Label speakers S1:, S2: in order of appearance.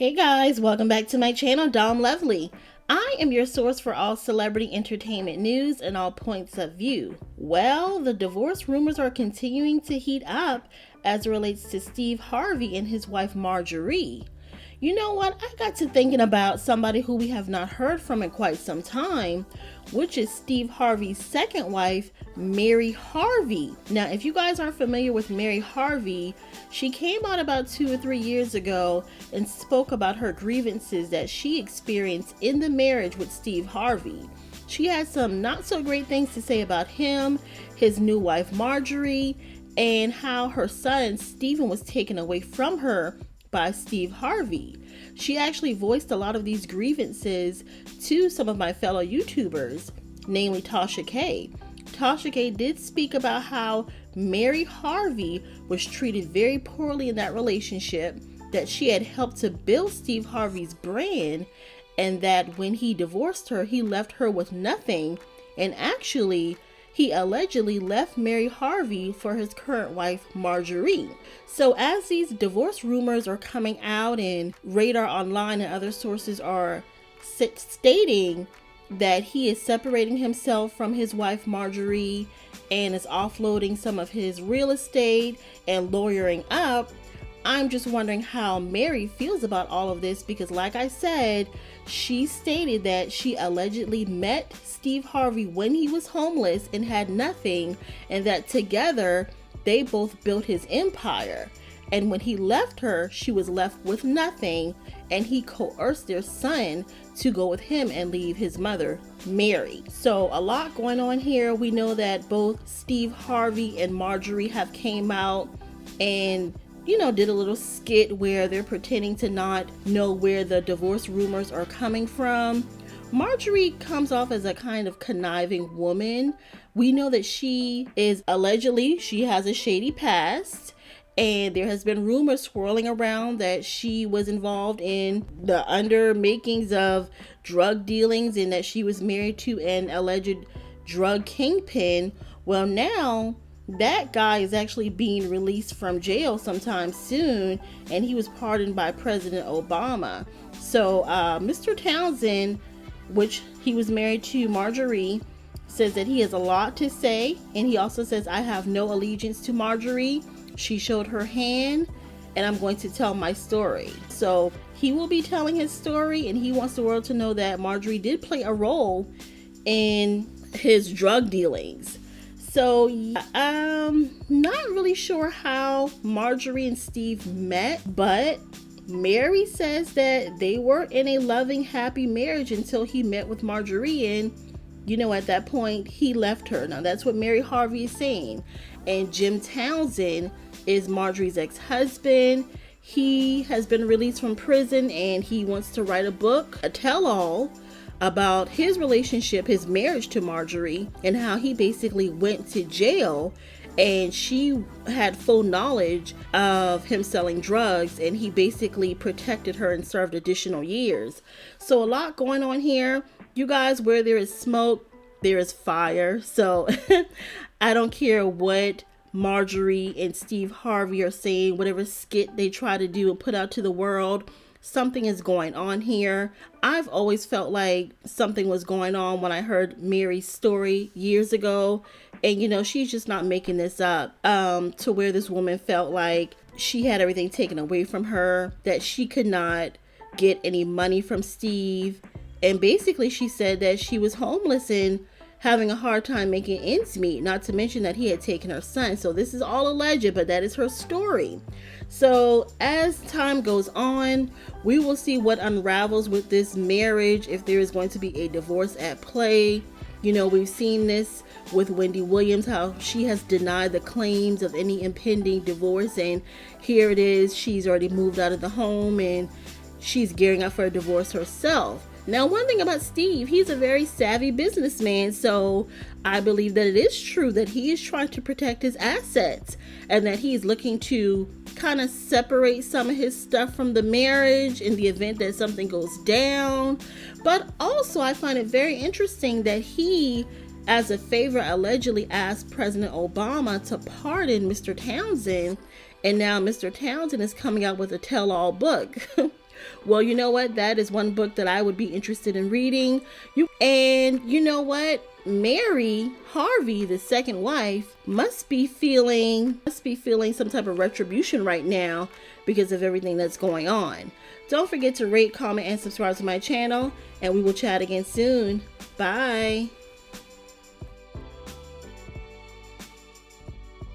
S1: Hey guys, welcome back to my channel, Dom Lovely. I am your source for all celebrity entertainment news and all points of view. Well, the divorce rumors are continuing to heat up as it relates to Steve Harvey and his wife Marjorie. You know what? I got to thinking about somebody who we have not heard from in quite some time, which is Steve Harvey's second wife, Marjorie Harvey. Now, if you guys aren't familiar with Marjorie Harvey, she came out about 2 or 3 years ago and spoke about her grievances that she experienced in the marriage with Steve Harvey. She had some not so great things to say about him, his new wife Marjorie, and how her son Stephen was taken away from her by Steve Harvey. She actually voiced a lot of these grievances to some of my fellow YouTubers, namely Tasha K. Tasha K did speak about how Marjorie Harvey was treated very poorly in that relationship, that she had helped to build Steve Harvey's brand, and that when he divorced her, he left her with nothing, and actually he allegedly left Marjorie Harvey for his current wife, Marjorie. So as these divorce rumors are coming out and Radar Online and other sources are stating that he is separating himself from his wife, Marjorie, and is offloading some of his real estate and lawyering up, I'm just wondering how Mary feels about all of this, because like I said, she stated that she allegedly met Steve Harvey when he was homeless and had nothing, and that together they both built his empire. And when he left her, she was left with nothing, and he coerced their son to go with him and leave his mother, Mary. So a lot going on here. We know that both Steve Harvey and Marjorie have came out and did a little skit where they're pretending to not know where the divorce rumors are coming from. Marjorie comes off as a kind of conniving woman. We know that she has a shady past, and there has been rumors swirling around that she was involved in the undermakings of drug dealings and that she was married to an alleged drug kingpin. Well, now that guy is actually being released from jail sometime soon, and he was pardoned by President Obama. So Mr. Townsend, which he was married to Marjorie, says that he has a lot to say, and he also says, I have no allegiance to Marjorie. She showed her hand, and I'm going to tell my story. So he will be telling his story, and he wants the world to know that Marjorie did play a role in his drug dealings. So I'm not really sure how Marjorie and Steve met, but Mary says that they were in a loving, happy marriage until he met with Marjorie, and at that point he left her. Now that's what Marjorie Harvey is saying. And Jim Townsend is Marjorie's ex-husband. He has been released from prison, and he wants to write a book, a tell-all, about his relationship, his marriage to Marjorie, and how he basically went to jail and she had full knowledge of him selling drugs, and he basically protected her and served additional years. So a lot going on here. You guys, where there is smoke, there is fire. So I don't care what Marjorie and Steve Harvey are saying, whatever skit they try to do and put out to the world, something is going on here. I've always felt like something was going on when I heard Mary's story years ago. And she's just not making this up, to where this woman felt like she had everything taken away from her, that she could not get any money from Steve. And basically she said that she was homeless and having a hard time making ends meet, not to mention that he had taken her son. So this is all alleged, but that is her story. So as time goes on, we will see what unravels with this marriage, if there is going to be a divorce at play. We've seen this with Wendy Williams, how she has denied the claims of any impending divorce, and here it is, she's already moved out of the home and she's gearing up for a divorce herself. Now, one thing about Steve, he's a very savvy businessman, so I believe that it is true that he is trying to protect his assets and that he's looking to kind of separate some of his stuff from the marriage in the event that something goes down. But also, I find it very interesting that he, as a favor, allegedly asked President Obama to pardon Mr. Townsend, and now Mr. Townsend is coming out with a tell-all book. Well, you know what? That is one book that I would be interested in reading. And you know what? Mary Harvey, the second wife, must be feeling some type of retribution right now because of everything that's going on. Don't forget to rate, comment, and subscribe to my channel, and we will chat again soon. Bye.